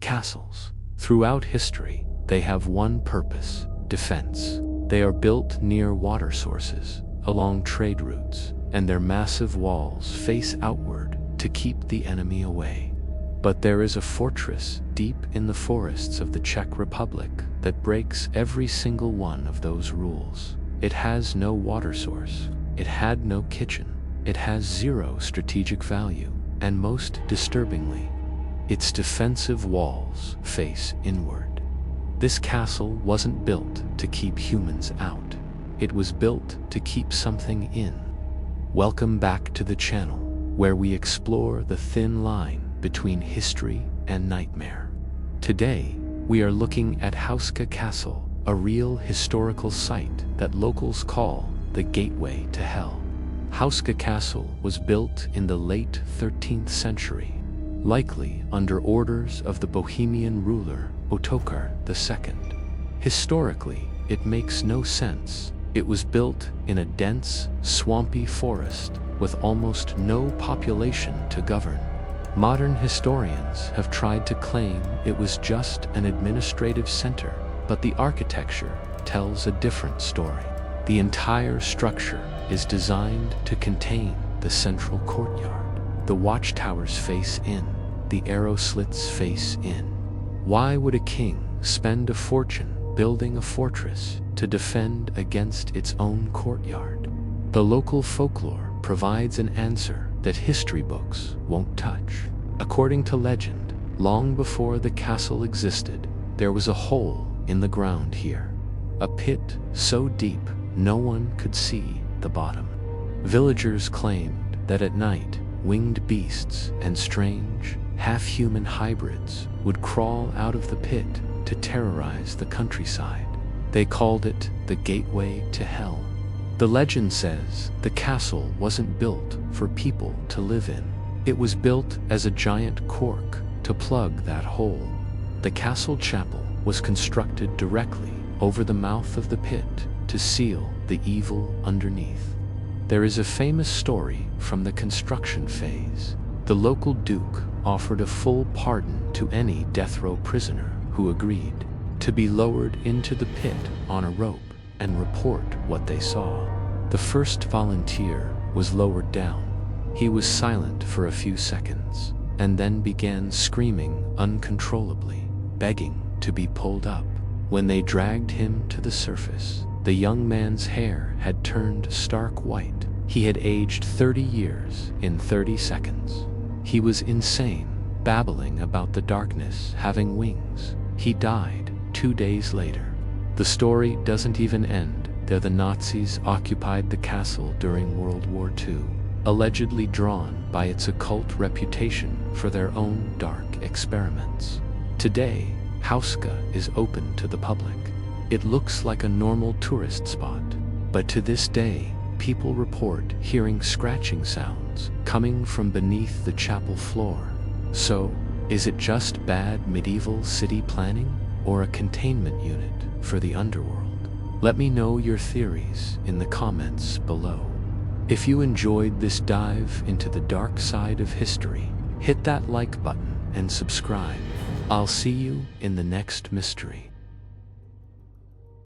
Castles. Throughout history, they have one purpose: defense. They are built near water sources, along trade routes, and their massive walls face outward to keep the enemy away. But there is a fortress deep in the forests of the Czech Republic that breaks every single one of those rules. It has no water source. It had no kitchen. It has zero strategic value. And most disturbingly, its defensive walls face inward. This castle wasn't built to keep humans out. It was built to keep something in. Welcome back to the channel, where we explore the thin line between history and nightmare. Today, we are looking at Houska Castle, a real historical site that locals call the gateway to hell. Houska Castle was built in the late 13th century, likely under orders of the Bohemian ruler Ottokar II. Historically, it makes no sense. It was built in a dense, swampy forest with almost no population to govern. Modern historians have tried to claim it was just an administrative center, but the architecture tells a different story. The entire structure is designed to contain the central courtyard. The watchtowers face in, the arrow slits face in. Why would a king spend a fortune building a fortress to defend against its own courtyard? The local folklore provides an answer that history books won't touch. According to legend, long before the castle existed, there was a hole in the ground here. A pit so deep no one could see the bottom. Villagers claimed that at night, winged beasts and strange, half-human hybrids would crawl out of the pit to terrorize the countryside. They called it the gateway to hell. The legend says the castle wasn't built for people to live in. It was built as a giant cork to plug that hole. The castle chapel was constructed directly over the mouth of the pit to seal the evil underneath. There is a famous story from the construction phase. The local duke offered a full pardon to any death row prisoner who agreed to be lowered into the pit on a rope and report what they saw. The first volunteer was lowered down. He was silent for a few seconds, and then began screaming uncontrollably, begging to be pulled up. When they dragged him to the surface, the young man's hair had turned stark white. He had aged 30 years in 30 seconds. He was insane, babbling about the darkness having wings. He died 2 days later. The story doesn't even end there. The Nazis occupied the castle during World War II, allegedly drawn by its occult reputation for their own dark experiments. Today, Houska is open to the public. It looks like a normal tourist spot, but to this day, people report hearing scratching sounds coming from beneath the chapel floor. So, is it just bad medieval city planning or a containment unit for the underworld? Let me know your theories in the comments below. If you enjoyed this dive into the dark side of history, hit that like button and subscribe. I'll see you in the next mystery.